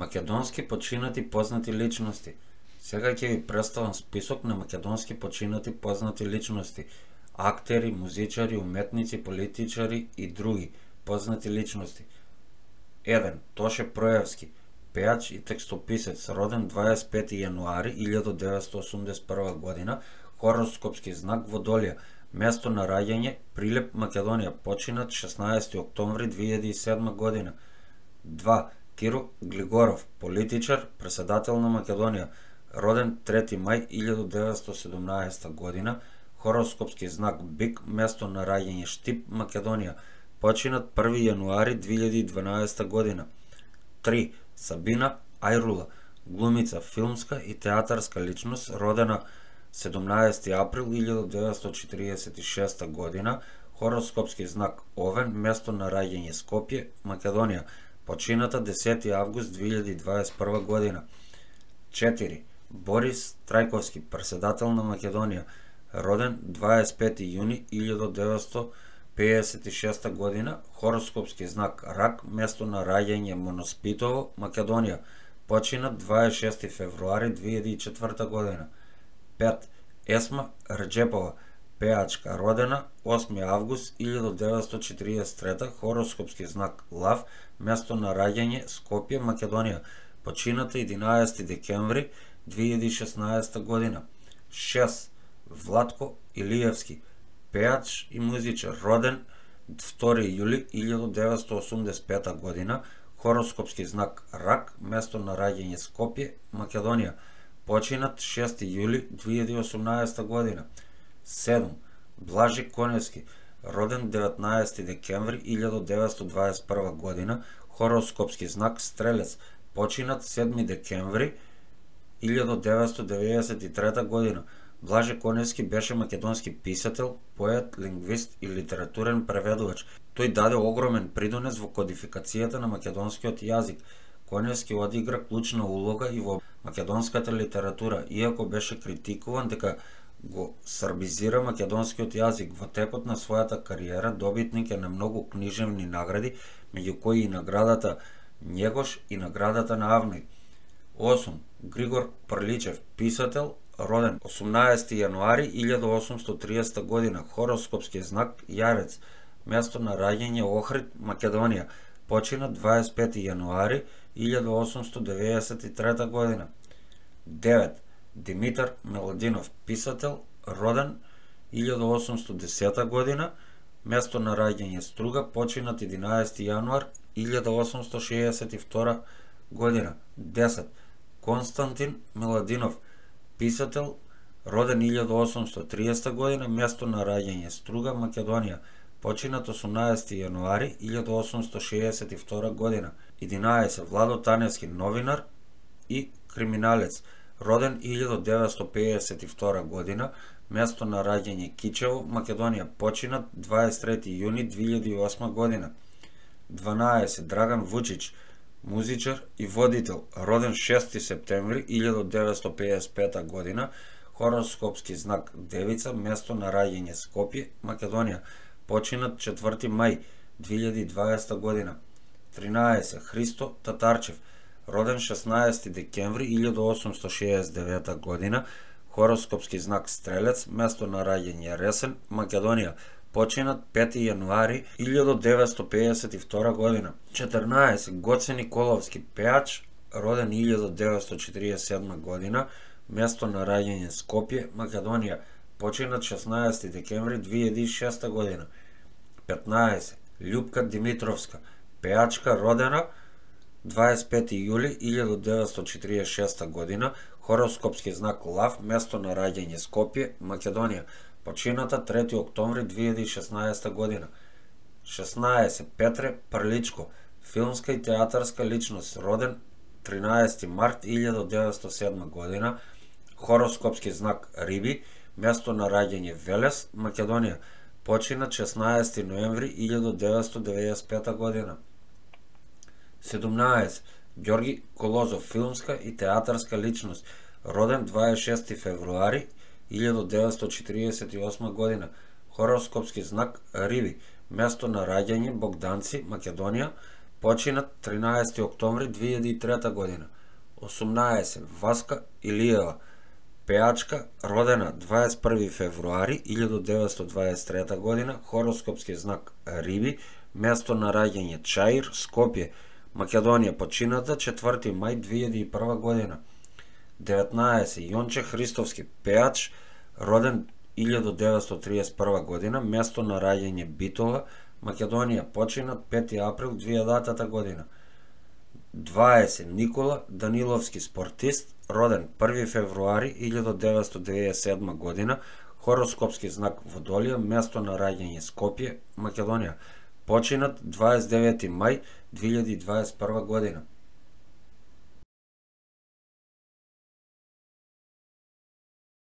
Македонски починати познати личности. Сега ќе ви представам список на македонски починати познати личности. Актери, музичари, уметници, политичари и други познати личности. 1. Тоше Проевски, пејач и текстописец, роден 25 јануари 1981 година, хороскопски знак Водолија, место на раѓање Прилеп, Македонија, починат 16 октомври 2007 година. 2. Киро Глигоров, политичар, председател на Македонија, роден 3 мај 1917 година, хороскопски знак Бик, место на раѓање Штип, Македонија, починат 1 јануари 2012 година. 3. Сабина Ајрула, глумица, филмска и театарска личност, родена 17 април 1946 година, хороскопски знак Овен, место на раѓање Скопје, Македонија, почината 10 август 2021 година. 4. Борис Трајковски, председател на Македонија, роден 25 јуни 1956 година, хороскопски знак Рак, место на раѓање Моноспитово, Македонија, починат 26 февруари 2004 година. 5. Есма Реджепова, пејачка, родена 8 август 1943, хороскопски знак Лав, место на раѓање Скопје, Македонија, почината 11 декември 2016 година. 6. Владко Илиевски, пејач и музичар, роден 2 јули 1985 година, хороскопски знак Рак, место на раѓање Скопје, Македонија, починат 6 јули 2018 година. 7. Блажи Коневски, роден 19 декември 1921 година, хороскопски знак Стрелец, починат 7 декември 1993 година. Блаже Коневски беше македонски писател, поет, лингвист и литературен преведувач. Тој даде огромен придонес во кодификацијата на македонскиот јазик. Коневски одигра клучна улога и во македонската литература, иако беше критикуван дека го србизира македонскиот јазик. Во текот на својата кариера добитник е на многу книжевни награди, меѓу кои и наградата Njegош и наградата на Авној. 8. Григор Прличев, писател, роден 18 јануари 1830 година, хороскопски знак Јарец, место на раѓање Охрид, Македонија, починат 25 јануари 1893 година. 9. Димитар Мелодинов, писател, роден 1810 година, место на раѓање Струга, починат 11 јануар 1862 година. 10. Константин Миладинов, писател, роден 1830 година, место на раѓање Струга, Македонија, починат 18 јануари 1862 година. 11. Владо Таневски, новинар и криминалец, роден 1952 година, место на раѓање Кичево, Македонија, починат 23 јуни 2008 година. 12. Драган Вучич, музичар и водител, роден 6 септември 1955 година, хороскопски знак Девица, место на раѓање Скопје, Македонија, починат 4 мај 2020 година. 13. Христо Татарчев, роден 16 декември 1869 година, хороскопски знак Стрелец, место на раѓање Ресен, Македонија, починат 5 јануари 1952 година. 14. Гоце Николовски, пејач, роден 1947 година, место на раѓање Скопје, Македонија, починат 16 декември 2006 година. 15. Љупка Димитровска, пејачка, родена 25 јули 1946 година, хороскопски знак Лав, место на раѓање Скопје, Македонија, почината 3 октомври 2016 година. 16. Петре Прличко, филмска и театарска личност, роден 13 март 1907 година, хороскопски знак Риби, место на раѓање Велес, Македонија, починат 16 ноември 1995 година. 17. Ѓорги Колозов, филмска и театарска личност, роден 26 февруари 1948 година, хороскопски знак Риби, место на раѓање Богданци, Македонија, починат 13 октомври 2003 година. 18. Васка Илиева, пеачка, родена 21 февруари 1923 година, хороскопски знак Риби, место на раѓање Чаир, Скопје, Македонија, почината 4 мај 2001 година. 19. Јонче Христовски, пеач, роден 1931 година, место на раѓање Битола, Македонија, починат 5 април 2000 година. 20. Никола Даниловски, спортист, роден 1 февруари 1997 година, хороскопски знак Водолија, место на раѓање Скопје, Македонија, починат 29 мај 2021 година.